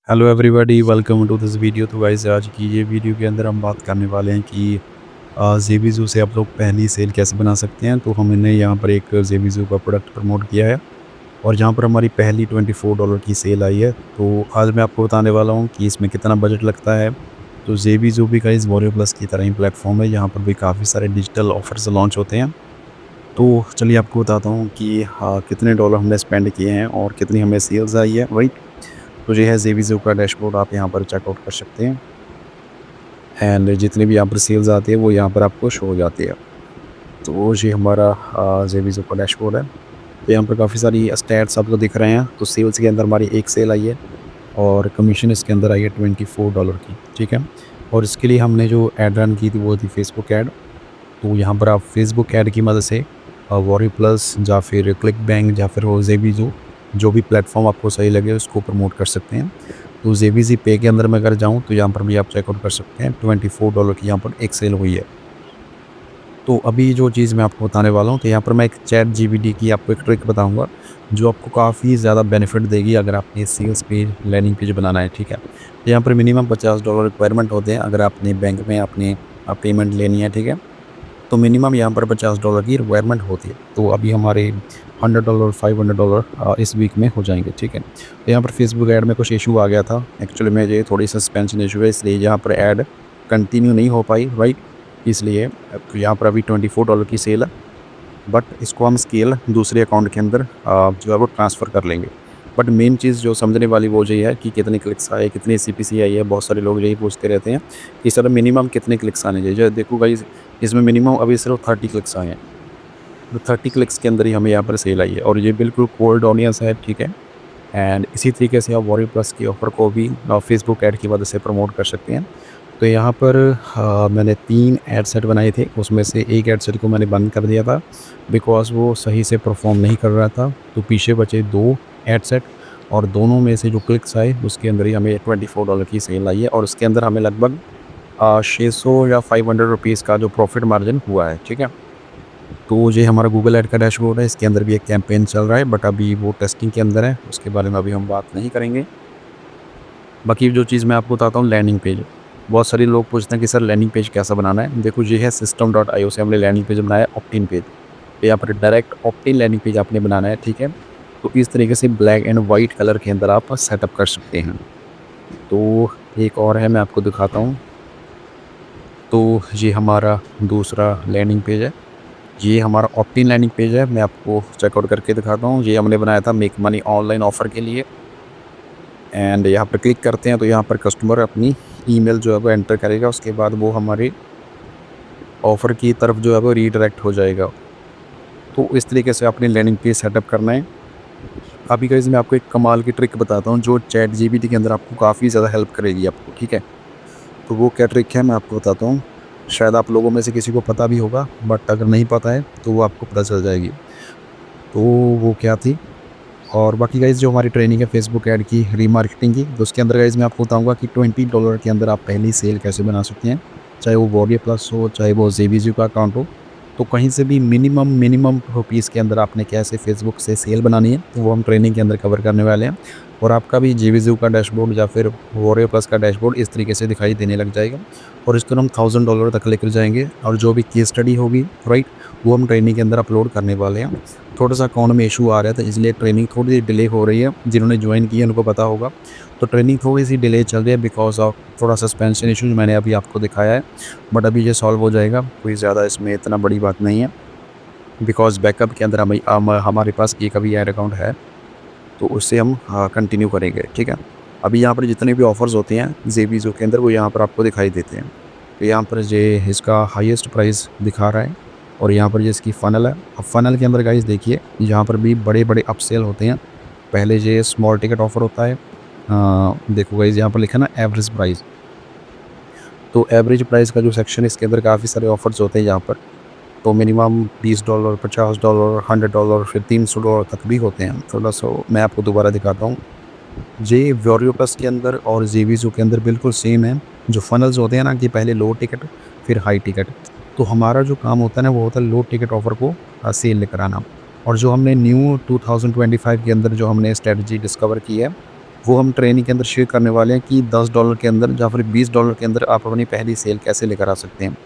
Hello everybody, welcome to this video. तो guys, आज की ये वीडियो के अंदर हम बात करने वाले हैं कि ज़ेबीज़ू से आप लोग पहली सेल कैसे बना सकते हैं। तो हमने यहाँ पर एक ज़ेबीज़ू का प्रोडक्ट प्रमोट किया है और जहाँ पर हमारी पहली $24 की सेल आई है। तो आज मैं आपको बताने वाला हूँ कि इसमें कितना बजट लगता है। तो ज़ेबीज़ू भी गाइस वॉरियर प्लस की तरह ही प्लेटफॉर्म है, यहाँ पर भी काफ़ी सारे डिजिटल ऑफर्स लॉन्च होते हैं। तो चलिए आपको बताता हूँ कि कितने डॉलर हमने स्पेंड किए हैं और कितनी हमें सेल्स आई है, राइट। तो ये है ज़ेबीज़ू का डैशबोर्ड, आप यहाँ पर चेकआउट कर सकते हैं एंड जितनी भी यहाँ पर सेल्स आती है वो यहाँ पर आपको शो हो जाती है। तो वो ये हमारा ज़ेबीज़ू का डैशबोर्ड है। तो यहाँ पर काफ़ी सारी स्टैट्स आपको दिख रहे हैं। तो सेल्स के अंदर हमारी एक सेल आई है और कमीशन इसके अंदर आई है $24 की, ठीक है। और इसके लिए हमने जो ऐड रन की थी वो थी फेसबुक ऐड। तो यहाँ पर आप फेसबुक ऐड की मदद से वॉरियर प्लस या फिर क्लिक बैंक या फिर वो ज़ेबीज़ू, जो भी प्लेटफॉर्म आपको सही लगे उसको प्रमोट कर सकते हैं। तो ज़ेबीज़ी पे के अंदर मैं अगर जाऊँ तो यहाँ पर भी आप चेकआउट कर सकते हैं, $24 की यहाँ पर एक सेल हुई है। तो अभी जो चीज़ मैं आपको बताने वाला हूँ, तो यहाँ पर मैं एक चैट जीपीटी की आपको एक ट्रिक बताऊँगा जो आपको काफ़ी ज़्यादा बेनिफिट देगी अगर आपने सेल्स पेज, लैंडिंग पेज बनाना है, ठीक है। तो यहाँ पर मिनिमम $50 रिक्वायरमेंट होते हैं अगर आपने बैंक में अपने पेमेंट लेनी है, ठीक है। तो मिनिमम यहाँ पर $50 की रिक्वायरमेंट होती है। तो अभी हमारे $100, $500 इस वीक में हो जाएंगे, ठीक है। तो यहाँ पर फेसबुक ऐड में कुछ इशू आ गया था एक्चुअली में, ये थोड़ी सस्पेंशन इशू है, इसलिए यहाँ पर ऐड कंटिन्यू नहीं हो पाई, राइट। इसलिए तो यहाँ पर अभी $24 की सेल है, बट इसको हम स्केल दूसरे अकाउंट के अंदर जो है वो ट्रांसफ़र कर लेंगे। बट मेन चीज़ जो समझने वाली वो यही है कि कितने क्लिक्स आए, कितनी सीपीसी आई है। बहुत सारे लोग यही पूछते रहते हैं कि सर मिनिमम कितने क्लिक्स आने चाहिए। जो देखो गाइस, इसमें मिनिमम अभी सिर्फ 30 क्लिक्स आए हैं। तो 30 क्लिक्स के अंदर ही हमें यहाँ पर सेल आई है और ये बिल्कुल कोल्ड ऑडियंस है, ठीक है। एंड इसी तरीके से आप वॉरियर प्लस की ऑफ़र को भी फेसबुक ऐड की मदद से प्रमोट कर सकते हैं। तो यहाँ पर मैंने 3 ऐड सेट बनाए थे, उसमें से एक ऐड सेट को मैंने बंद कर दिया था बिकॉज़ वो सही से परफ़ॉर्म नहीं कर रहा था। तो पीछे बचे 2 ऐड सेट और दोनों में से जो क्लिक्स आए उसके अंदर ही हमें $24 की सेल आई है और उसके अंदर हमें लगभग 600 या ₹500 का जो प्रॉफ़िट मार्जिन हुआ है, ठीक है। तो ये हमारा गूगल ऐड का डैशबोर्ड है, इसके अंदर भी एक कैंपेन चल रहा है बट अभी वो टेस्टिंग के अंदर है, उसके बारे में अभी हम बात नहीं करेंगे। बाकी जो चीज़ मैं आपको बताता हूँ, लैंडिंग पेज। बहुत सारे लोग पूछते हैं कि सर लैंडिंग पेज कैसा बनाना है। देखो ये है system.io से हमने लैंडिंग पेज बनाया है, ऑप्ट इन पेज। तो यहाँ पर direct opt in landing page आपने बनाना है, ठीक है। तो इस तरीके से ब्लैक एंड वाइट कलर के अंदर आप सेटअप कर सकते हैं। तो एक और है, मैं आपको दिखाता हूँ। तो ये हमारा दूसरा लैंडिंग पेज है, ये हमारा ऑप्ट इन लैंडिंग पेज है। मैं आपको चेकआउट करके दिखाता हूँ। ये हमने बनाया था मेक मनी ऑनलाइन ऑफ़र के लिए एंड यहाँ पर क्लिक करते हैं तो यहाँ पर कस्टमर अपनी ईमेल जो है वो एंटर करेगा, उसके बाद वो हमारे ऑफ़र की तरफ जो है वो रीडायरेक्ट हो जाएगा। तो इस तरीके से अपनी लैंडिंग पेज सेटअप करना है। अभी गाइस मैं आपको एक कमाल की ट्रिक बताता हूँ जो चैट जीपीटी के अंदर आपको काफ़ी ज़्यादा हेल्प करेगी आपको, ठीक है। तो वो क्या ट्रिक है मैं आपको बताता हूँ। शायद आप लोगों में से किसी को पता भी होगा बट अगर नहीं पता है तो वो आपको पता चल जाएगी। तो वो क्या थी, और बाकी गाइस जो हमारी ट्रेनिंग है फेसबुक ऐड की रीमार्केटिंग की, तो उसके अंदर गाइस मैं आपको बताऊंगा कि $20 के अंदर आप पहली सेल कैसे बना सकते हैं। चाहे वो वॉरियर प्लस हो, चाहे वो ज़ेबीज़ू का अकाउंट हो, तो कहीं से भी मिनिमम रुपीज़ के अंदर आपने कैसे फेसबुक से सेल बनानी है, तो वो हम ट्रेनिंग के अंदर कवर करने वाले हैं। और आपका भी ज़ेबीज़ू का डैशबोर्ड या फिर वॉरियर प्लस का डैशबोर्ड इस तरीके से दिखाई देने लग जाएगा और इसको हम $1000 तक लेकर जाएंगे। और जो भी केस स्टडी होगी, राइट, वो हम ट्रेनिंग के अंदर अपलोड करने वाले हैं। थोड़ा सा अकाउंट में इशू आ रहा था इसलिए ट्रेनिंग थोड़ी सी डिले हो रही है। जिन्होंने ज्वाइन की है उनको पता होगा। तो ट्रेनिंग थोड़ी सी डिले चल रही है बिकॉज ऑफ थोड़ा सस्पेंशन इशू मैंने अभी आपको दिखाया है, बट अभी ये सॉल्व हो जाएगा। कोई ज़्यादा इसमें इतना बड़ी बात नहीं है बिकॉज बैकअप के अंदर हमारे पास एक अभी ऐड अकाउंट है, तो उससे हम कंटिन्यू करेंगे, ठीक है। अभी यहाँ पर जितने भी ऑफ़र्स होते हैं ज़ेबीज़ू के अंदर वो यहाँ पर आपको दिखाई देते हैं। तो यहाँ पर ये इसका हाईएस्ट प्राइस दिखा रहा है और यहाँ पर ये इसकी फ़नल है। अब फ़नल के अंदर गाइस देखिए यहाँ पर भी बड़े बड़े अपसेल होते हैं। पहले ये स्मॉल टिकट ऑफ़र होता है। देखो गाइस यहाँ पर लिखा है ना एवरेज प्राइस, तो एवरेज प्राइस का जो सेक्शन है इसके अंदर काफ़ी सारे ऑफ़र्स होते हैं यहाँ पर। तो मिनिमम $20, $50, $100, फिर $300 तक भी होते हैं। थोड़ा सा मैं आपको दोबारा दिखाता हूँ। ये वॉरियर प्लस के अंदर और ज़ेबीज़ू के अंदर बिल्कुल सेम है। जो फ़नल्स होते हैं ना कि पहले लो टिकट फिर हाई टिकट, तो हमारा जो काम होता है ना वो होता है लो टिकट ऑफ़र को सेल लेकर आना। और जो हमने न्यू 2025 के अंदर जो हमने स्ट्रेटजी डिस्कवर की है वो हम ट्रेनिंग के अंदर शेयर करने वाले हैं कि $10 के अंदर या फिर $20 के अंदर आप अपनी पहली सेल कैसे लेकर आ सकते हैं,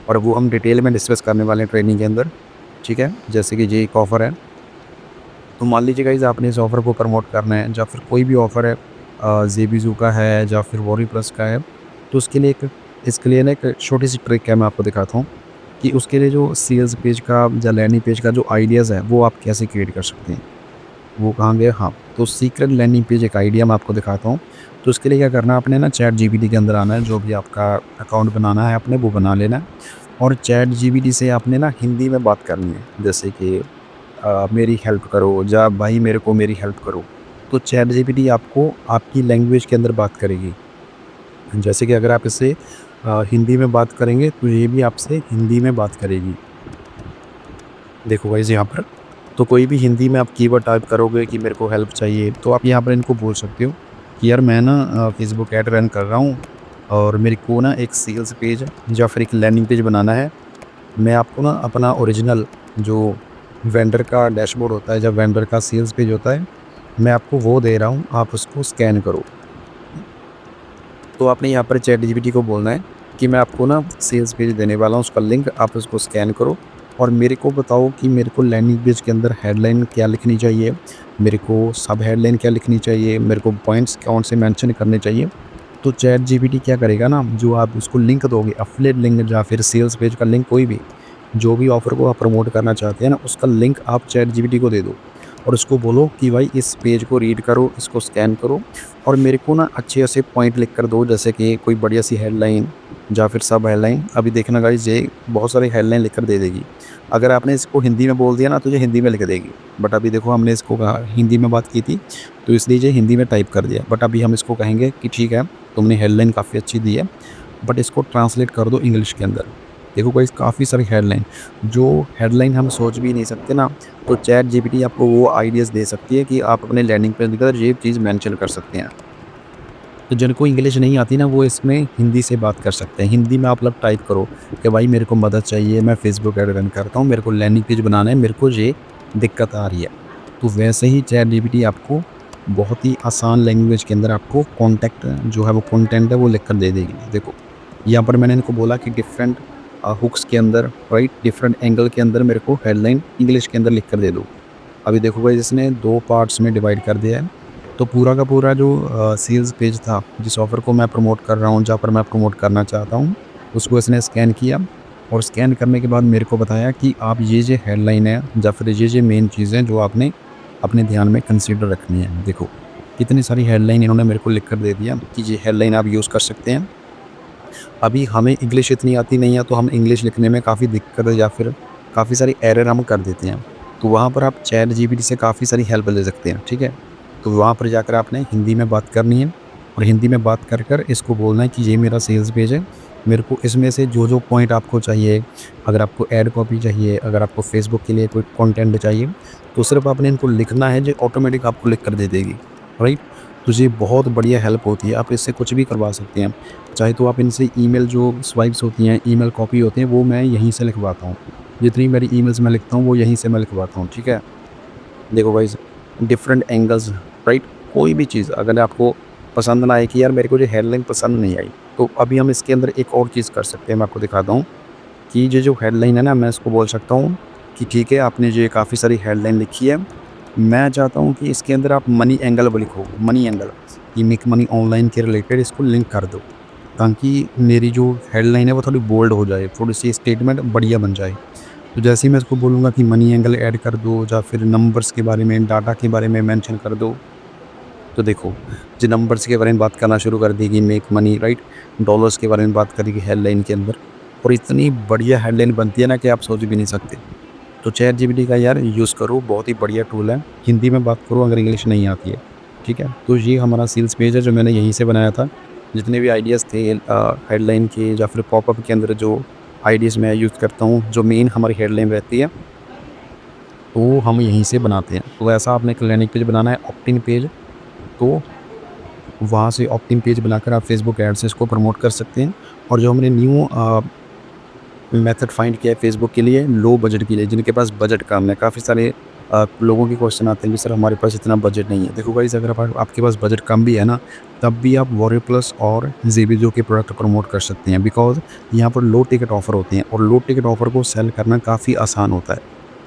और वो हम डिटेल में डिस्कस करने वाले हैं ट्रेनिंग के अंदर, ठीक है। जैसे कि ये एक ऑफ़र है, तो मान लीजिए गाइज़ आपने इस ऑफ़र को प्रमोट करना है, या फिर कोई भी ऑफ़र है ज़ेबीज़ू का है या फिर वॉरी प्लस का है, तो इसके लिए ना एक छोटी सी ट्रिक है, मैं आपको दिखाता हूँ कि उसके लिए जो सेल्स पेज का या लैंडिंग पेज का जो आइडियाज़ है वो आप कैसे क्रिएट कर सकते हैं। वो कहाँ गए? हाँ, तो सीक्रेट लैंडिंग पेज एक आइडिया मैं आपको दिखाता हूँ। तो उसके लिए क्या करना है, आपने ना चैट जीपीटी के अंदर आना है, जो भी आपका अकाउंट बनाना है आपने वो बना लेना है, और चैट जीपीटी से आपने ना हिंदी में बात करनी है। जैसे कि मेरी हेल्प करो, या भाई मेरे को मेरी हेल्प करो। तो चैट जीपीटी आपको आपकी लैंग्वेज के अंदर बात करेगी। जैसे कि अगर आप इससे हिंदी में बात करेंगे तो ये भी आपसे हिंदी में बात करेगी। देखो गाइस यहाँ पर, तो कोई भी हिंदी में आप कीवर्ड टाइप करोगे कि मेरे को हेल्प चाहिए, तो आप यहाँ पर इनको बोल सकते हो कि यार मैं ना फेसबुक ऐड रन कर रहा हूँ, और मेरे को ना एक सेल्स पेज या फिर एक लैंडिंग पेज बनाना है। मैं आपको ना अपना ओरिजिनल जो वेंडर का डैशबोर्ड होता है या वेंडर का सेल्स पेज होता है, मैं आपको वो दे रहा हूँ, आप उसको स्कैन करो। तो आपने यहाँ पर चैट जीपीटी को बोलना है कि मैं आपको ना सेल्स पेज देने वाला हूँ, उसका लिंक आप उसको स्कैन करो, और मेरे को बताओ कि मेरे को लैंडिंग पेज के अंदर हेडलाइन क्या लिखनी चाहिए, मेरे को सब हेडलाइन क्या लिखनी चाहिए, मेरे को पॉइंट्स कौन से मेंशन करने चाहिए। तो चैट जीपीटी क्या करेगा ना, जो आप उसको लिंक दोगे, एफिलिएट लिंक या फिर सेल्स पेज का लिंक, कोई भी जो भी ऑफ़र को आप प्रमोट करना चाहते हैं ना, उसका लिंक आप चैट जीपीटी को दे दो, और उसको बोलो कि भाई इस पेज को रीड करो, इसको स्कैन करो, और मेरे को ना अच्छे ऐसे पॉइंट लिख कर दो, जैसे कि कोई बढ़िया सी हेडलाइन या फिर सब हेडलाइन। अभी देखना गाइस, ये बहुत सारी हेडलाइन लिख कर दे देगी। अगर आपने इसको हिंदी में बोल दिया ना, तो ये हिंदी में लिख देगी। बट अभी देखो, हमने इसको कहा हिंदी में बात की थी, तो इसलिए ये हिंदी में टाइप कर दिया। बट अभी हम इसको कहेंगे कि ठीक है, तुमने हेडलाइन काफ़ी अच्छी दी है, बट इसको ट्रांसलेट कर दो इंग्लिश के अंदर। देखो गाइस, काफ़ी सारी हेडलाइन, जो हेडलाइन हम सोच भी नहीं सकते ना, तो चैट जीपीटी आपको वो आइडियाज़ दे सकती है कि आप अपने लैंडिंग पेज पर ये चीज़ मेंशन कर सकते हैं। तो जिनको इंग्लिश नहीं आती ना, वो इसमें हिंदी से बात कर सकते हैं। हिंदी में आप लोग टाइप करो कि भाई मेरे को मदद चाहिए, मैं फेसबुक ऐड रन करता हूँ, मेरे को लैंडिंग पेज बनाना है, मेरे को ये दिक्कत आ रही है। तो वैसे ही चैट जीपीटी आपको बहुत ही आसान लैंग्वेज के अंदर आपको कॉन्टेक्ट जो है, वो कंटेंट है वो लिख कर दे देगी। देखो यहाँ पर मैंने इनको बोला कि डिफरेंट हुक्स के अंदर, राइट, डिफरेंट एंगल के अंदर मेरे को हेडलाइन इंग्लिश के अंदर लिख कर दे दो। अभी देखो भाई, इसने 2 पार्ट्स में डिवाइड कर दिया है। तो पूरा का पूरा जो सेल्स पेज था, जिस ऑफ़र को मैं प्रमोट कर रहा हूँ, जहाँ पर मैं प्रमोट करना चाहता हूँ, उसको इसने स्कैन किया, और स्कैन करने के बाद मेरे को बताया कि आप ये हेडलाइन है या फिर ये मेन चीज़ें जो आपने अपने ध्यान में कंसीडर रखनी है। देखो कितनी सारी हेडलाइन इन्होंने मेरे को लिख कर दे दिया कि ये हेडलाइन आप यूज़ कर सकते हैं। अभी हमें इंग्लिश इतनी आती नहीं है, तो हम इंग्लिश लिखने में काफ़ी दिक्कत या फिर काफ़ी सारी एरर हम कर देते हैं। तो वहाँ पर आप चैट जीपीटी से काफ़ी सारी हेल्प ले सकते हैं, ठीक है। तो वहाँ पर जाकर आपने हिंदी में बात करनी है, और हिंदी में बात कर इसको बोलना है कि ये मेरा सेल्स पेज है, मेरे को इसमें से जो पॉइंट आपको चाहिए, अगर आपको ऐड कॉपी चाहिए, अगर आपको फेसबुक के लिए कोई कंटेंट चाहिए, तो सिर्फ आपने इनको लिखना है, जो ऑटोमेटिक आपको लिख कर दे देगी, राइट। तो ये बहुत बढ़िया हेल्प होती है, आप इससे कुछ भी करवा सकते हैं। चाहे तो आप इनसे ईमेल जो स्वाइप्स होती हैं, ईमेल कॉपी होते हैं, वो मैं यहीं से लिखवाता हूँ। जितनी मेरी ईमेल्स मैं लिखता हूँ वो यहीं से मैं लिखवाता हूँ, ठीक है। देखो गाइस, डिफरेंट एंगल्स, राइट, कोई भी चीज़ अगर आपको पसंद ना आए कि यार मेरे को ये हेडलाइन पसंद नहीं आई, तो अभी हम इसके अंदर एक और चीज़ कर सकते हैं। मैं आपको दिखाता हूँ कि ये जो हेडलाइन है ना, मैं इसको बोल सकता हूँ कि ठीक है, आपने ये काफ़ी सारी हेडलाइन लिखी है, मैं चाहता हूँ कि इसके अंदर आप मनी एंगल वो लिखो, मनी एंगल, कि मेक मनी ऑनलाइन के रिलेटेड इसको लिंक कर दो, ताकि मेरी जो हेडलाइन है वो थोड़ी बोल्ड हो जाए, थोड़ी सी स्टेटमेंट बढ़िया बन जाए। तो जैसे ही मैं इसको बोलूँगा कि मनी एंगल ऐड कर दो, या फिर नंबर्स के बारे में, डाटा के बारे में मेंशन कर दो, तो देखो जो नंबर्स के बारे में बात करना शुरू कर देगी, मेक मनी, राइट, डॉलर्स के बारे में बात करेगी हेडलाइन के अंदर, और इतनी बढ़िया हेडलाइन बनती है ना कि आप सोच भी नहीं सकते। तो चैट जीपीटी का यार यूज़ करो, बहुत ही बढ़िया टूल है। हिंदी में बात करो अगर इंग्लिश नहीं आती है, ठीक है। तो ये हमारा सेल्स पेज है जो मैंने यहीं से बनाया था। जितने भी आइडियाज़ थे हेडलाइन के या फिर पॉपअप के अंदर, जो आइडियाज़ मैं यूज़ करता हूँ, जो मेन हमारी हेडलाइन रहती है, तो हम यहीं से बनाते हैं। तो ऐसा आपने एक लैंडिंग पेज बनाना है, ऑप्ट-इन पेज, तो वहाँ से ऑप्ट-इन पेज बनाकर आप फेसबुक ऐड से इसको प्रमोट कर सकते हैं। और जो हमने न्यू मेथड फाइंड किया है फेसबुक के लिए, लो बजट के लिए, जिनके पास बजट कम है, काफ़ी सारे लोगों के क्वेश्चन आते हैं कि सर हमारे पास इतना बजट नहीं है। देखो गाइस, अगर आपके पास बजट कम भी है ना, तब भी आप वॉरियर प्लस और ज़ेबीज़ो के प्रोडक्ट प्रमोट कर सकते हैं, बिकॉज़ यहाँ पर लो टिकट ऑफ़र होते हैं और लो टिकट ऑफ़र को सेल करना काफ़ी आसान होता है।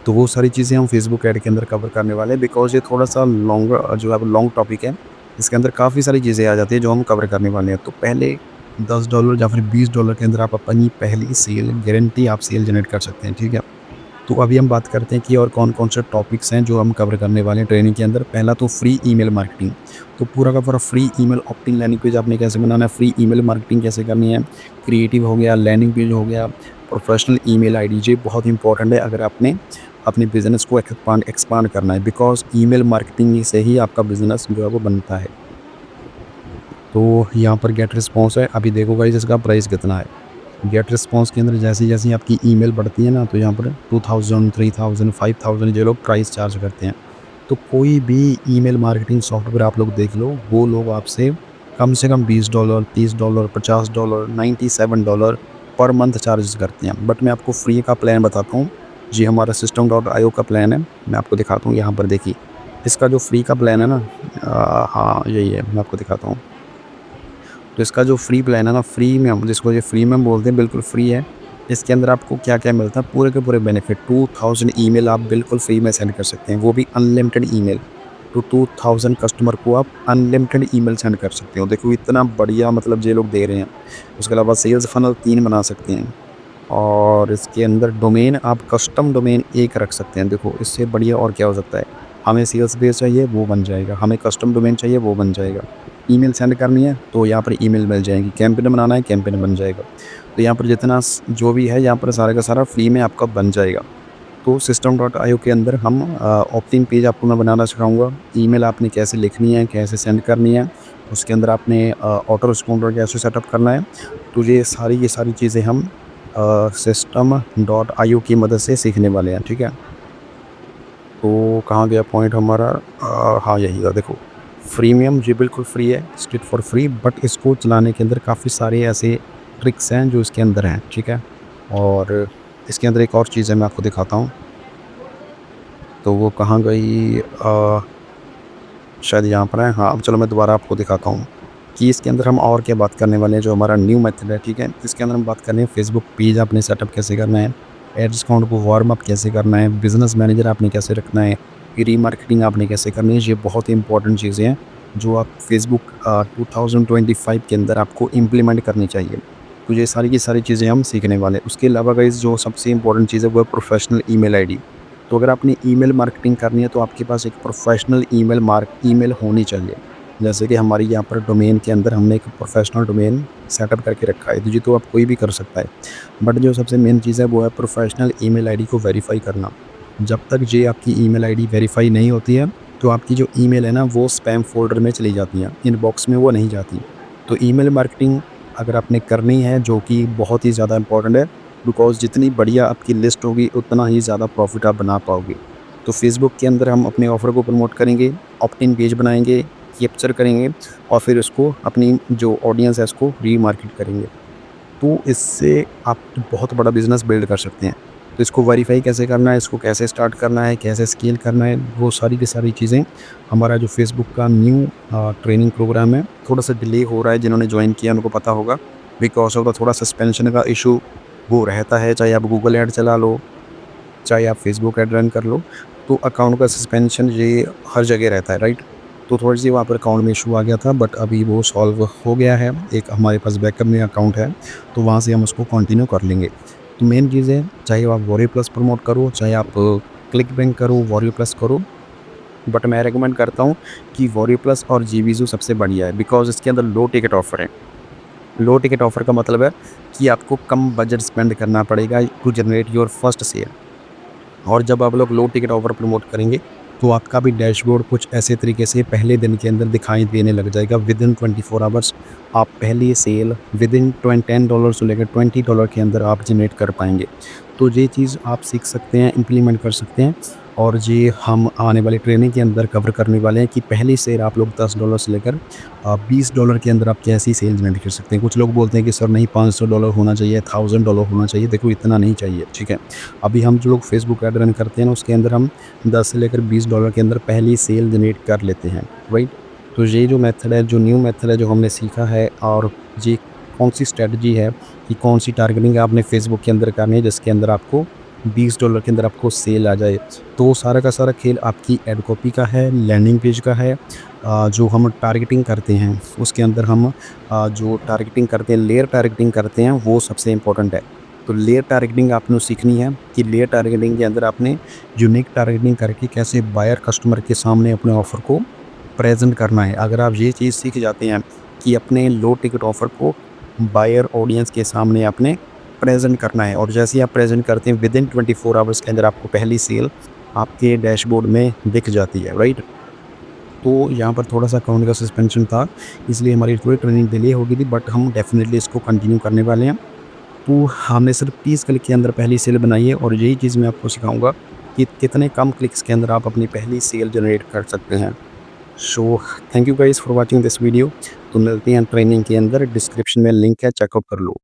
तो वो सारी चीज़ें हम फेसबुक ऐड के अंदर कवर करने वाले हैं, बिकॉज़ ये थोड़ा-सा लॉन्ग टॉपिक है। इसके अंदर काफ़ी सारी चीज़ें आ जाती हैं जो हम कवर करने वाले हैं। तो पहले $10 या फिर $20 के अंदर आप अपनी पहली सेल गारंटी आप सेल जनरेट कर सकते हैं, ठीक है? तो अभी हम बात करते हैं कि और कौन-कौन से टॉपिक्स हैं जो हम कवर करने वाले हैं ट्रेनिंग के अंदर। पहला तो फ्री ईमेल मार्केटिंग। तो पूरा का पूरा free email opt-in landing page आपने कैसे बनाना है, फ्री ईमेल मार्केटिंग कैसे करनी है, क्रिएटिव हो गया, लैंडिंग पेज हो गया, प्रोफेशनल ईमेल आईडी। ये बहुत इंपॉर्टेंट है अगर आपने अपने बिज़नेस को एक्सपांड करना है, बिकॉज़ ईमेल मार्केटिंग से ही आपका बिज़नेस जो है वो बनता है। तो यहाँ पर गेट रिस्पॉन्स है। अभी देखो गाइस, इसका प्राइस कितना है। गेट रिस्पॉन्स के अंदर जैसी-जैसी आपकी ईमेल बढ़ती है ना, तो यहाँ पर 2000, 3000, 5000 ये लोग प्राइस चार्ज करते हैं। तो कोई भी ईमेल मार्केटिंग सॉफ्टवेयर आप लोग देख लो, वो लोग आपसे कम से कम $20, $30, $50, $97 पर मंथ चार्ज करते हैं। बट मैं आपको फ्री का प्लान बताता हूँ। जी, हमारा System.io का प्लान है, मैं आपको दिखाता हूँ। यहाँ पर देखिए, इसका जो फ्री का प्लान है ना, हाँ यही है, मैं आपको दिखाता हूँ। तो इसका जो फ्री प्लान है ना, फ्री में हम जिसको ये फ्री में बोलते हैं, बिल्कुल फ्री है। इसके अंदर आपको क्या-क्या मिलता है, पूरे के पूरे बेनिफिट। 2000 ईमेल आप बिल्कुल फ्री में सेंड कर सकते हैं, वो भी अनलिमिटेड ईमेल। तो 2000 कस्टमर को आप अनलिमिटेड ईमेल सेंड कर सकते हो। देखो इतना बढ़िया, मतलब ये लोग दे रहे हैं। उसके अलावा सेल्स फनल 3 बना सकते हैं और इसके अंदर डोमेन आप कस्टम डोमेन 1 रख सकते हैं। देखो इससे बढ़िया और क्या हो सकता है। हमें सेल्स बेस चाहिए, वो बन जाएगा। हमें कस्टम डोमेन चाहिए, वो बन जाएगा। ईमेल सेंड करनी है तो यहाँ पर ईमेल मिल जाएगी। कैंपेन बनाना है, कैंपेन बन जाएगा। तो यहाँ पर जितना जो भी है, यहाँ पर सारा का सारा फ्री में आपका बन जाएगा। तो System.io के अंदर हम ऑप्ट-इन पेज आपको मैं बनाना सिखाऊंगा। ईमेल आपने कैसे लिखनी है, कैसे सेंड करनी है, उसके अंदर आपने ऑटो रिस्पॉन्डर कैसे सेटअप करना है। तो ये सारी चीज़ें हम System.io की मदद से सीखने वाले हैं, ठीक है। तो कहाँ गया पॉइंट हमारा, हाँ यही था। देखो फ्रीमियम जी बिल्कुल फ्री है, स्ट्रिक्ट फॉर फ्री, बट इसको चलाने के अंदर काफ़ी सारे ऐसे ट्रिक्स हैं जो इसके अंदर हैं, ठीक है। और इसके अंदर एक और चीज़ है, मैं आपको दिखाता हूँ। तो वो कहाँ गई, शायद यहाँ पर है। हाँ, अब चलो मैं दोबारा आपको दिखाता हूँ कि इसके अंदर हम और क्या बात करने वाले हैं, जो हमारा न्यू मेथड है, ठीक है। इसके अंदर हम बात कर रहे हैं फेसबुक पेज आपने सेटअप कैसे करना है, एड्स अकाउंट को वार्म अप कैसे करना है, बिज़नेस मैनेजर आपने कैसे रखना है, रीमार्केटिंग आपने कैसे करनी है। ये बहुत ही इंपॉर्टेंट चीज़ें हैं जो आप फेसबुक 2025 के अंदर आपको इम्प्लीमेंट करनी चाहिए। तो ये सारी की सारी चीज़ें हम सीखने वाले हैं। उसके अलावा गाइस, जो सबसे इंपॉर्टेंट चीज़ है वो है प्रोफेशनल ईमेल आईडी। तो अगर आपने ईमेल मार्केटिंग करनी है तो आपके पास एक प्रोफेशनल ईमेल होनी चाहिए। जैसे कि हमारी यहाँ पर डोमेन के अंदर हमने एक प्रोफेशनल डोमेन सेटअप करके रखा है। तो ये तो आप कोई भी कर सकता है, बट जो सबसे मेन चीज़ है वो है प्रोफेशनल ईमेल आईडी को वेरीफाई करना। जब तक ये आपकी ईमेल आईडी वेरीफाई नहीं होती है, तो आपकी जो ईमेल है ना, वो स्पैम फ़ोल्डर में चली जाती हैं, इनबॉक्स में वो नहीं जाती। तो ईमेल मार्केटिंग अगर आपने करनी है, जो कि बहुत ही ज़्यादा इंपॉर्टेंट है, बिकॉज़ जितनी बढ़िया आपकी लिस्ट होगी उतना ही ज़्यादा प्रॉफ़िट आप बना पाओगे। तो फेसबुक के अंदर हम अपने ऑफ़र को प्रमोट करेंगे, ऑप्ट-इन पेज बनाएँगे, कैप्चर करेंगे और फिर उसको अपनी जो ऑडियंस है उसको रीमार्केट करेंगे। तो इससे आप बहुत बड़ा बिज़नेस बिल्ड कर सकते हैं। तो इसको वेरीफ़ाई कैसे करना है, इसको कैसे स्टार्ट करना है, कैसे स्केल करना है, वो सारी की सारी चीज़ें हमारा जो फेसबुक का न्यू ट्रेनिंग प्रोग्राम है, थोड़ा-सा डिले हो रहा है। जिन्होंने जॉइन किया उनको पता होगा, बिकॉज़ ऑफ़ द थोड़ा सस्पेंशन का इशू वो रहता है। चाहे आप गूगल ऐड चला लो, चाहे आप फेसबुक ऐड रन कर लो, तो अकाउंट का सस्पेंशन ये हर जगह रहता है, राइट। तो थोड़ी-सी वहाँ पर अकाउंट में इशू आ गया था, बट अभी वो सॉल्व हो गया है। एक हमारे पास बैकअप में अकाउंट है, तो वहाँ से हम उसको कंटिन्यू कर लेंगे। तो मेन चीज़ है, चाहे आप वॉरियर प्लस प्रमोट करो, चाहे आप क्लिक बैंक करो, वॉरियर प्लस करो, बट मैं रेकमेंड करता हूँ कि वॉरियर प्लस और जीवीज़ू सबसे बढ़िया है, बिकॉज़ इसके अंदर लो टिकट ऑफ़र है। लो टिकट ऑफ़र का मतलब है कि आपको कम बजट स्पेंड करना पड़ेगा to generate your first sale. और जब आप लोग लो टिकट ऑफ़र प्रमोट करेंगे, तो आपका भी डैशबोर्ड कुछ ऐसे तरीके से पहले दिन के अंदर दिखाई देने लग जाएगा। विदिन 24 आवर्स आप पहली सेल विदिन $10 से लेकर $20 के अंदर आप जनरेट कर पाएंगे। तो ये चीज़ आप सीख सकते हैं, इम्प्लीमेंट कर सकते हैं। और ये हम आने वाली ट्रेनिंग के अंदर कवर करने वाले हैं कि पहली सेल आप लोग $10 से लेकर $20 के अंदर आप कैसी सेल जनरेट कर सकते हैं। कुछ लोग बोलते हैं कि सर नहीं $500 होना चाहिए, $1000 होना चाहिए। देखो इतना नहीं चाहिए, ठीक है। अभी हम जो लोग फेसबुक ऐड रन करते हैं ना, उसके अंदर हम 10 से लेकर $20 के अंदर पहली सेल जनरेट कर लेते हैं, राइट। तो ये जो मेथड है, जो न्यू मेथड है, जो हमने सीखा है, और ये कौन सी स्ट्रेटजी है कि कौन सी टारगेटिंग आपने फेसबुक के अंदर करनी है जिसके अंदर आपको $20 के अंदर आपको सेल आ जाए। तो सारा का सारा खेल आपकी एड कॉपी का है, लैंडिंग पेज का है। जो हम टारगेटिंग करते हैं उसके अंदर हम जो टारगेटिंग करते हैं, लेयर टारगेटिंग करते हैं, वो सबसे इम्पोर्टेंट है। तो लेयर टारगेटिंग आपने सीखनी है कि लेयर टारगेटिंग के अंदर आपने यूनिक टारगेटिंग करके कैसे बायर कस्टमर के सामने अपने ऑफ़र को प्रेज़ेंट करना है। अगर आप ये चीज़ सीख जाते हैं कि अपने लो टिकट ऑफ़र को बायर ऑडियंस के सामने आपने प्रेज़ेंट करना है, और जैसे ही आप प्रेज़ेंट करते हैं विदिन 24 आवर्स के अंदर आपको पहली सेल आपके डैशबोर्ड में दिख जाती है, राइट। तो यहाँ पर थोड़ा-सा अकाउंट का सस्पेंशन था, इसलिए हमारी थोड़ी ट्रेनिंग डिले हो गई थी, बट हम डेफ़िनेटली इसको कंटिन्यू करने वाले हैं। तो हमने सिर्फ 30 क्लिक के अंदर पहली सेल बनाई है, और यही चीज़ मैं आपको सिखाऊँगा कि कितने कम क्लिक्स के अंदर आप अपनी पहली सेल जनरेट कर सकते हैं। So thank you guys for watching this video. तो मिलते हैं ट्रेनिंग के अंदर, डिस्क्रिप्शन में लिंक है, चेकआउट कर लो।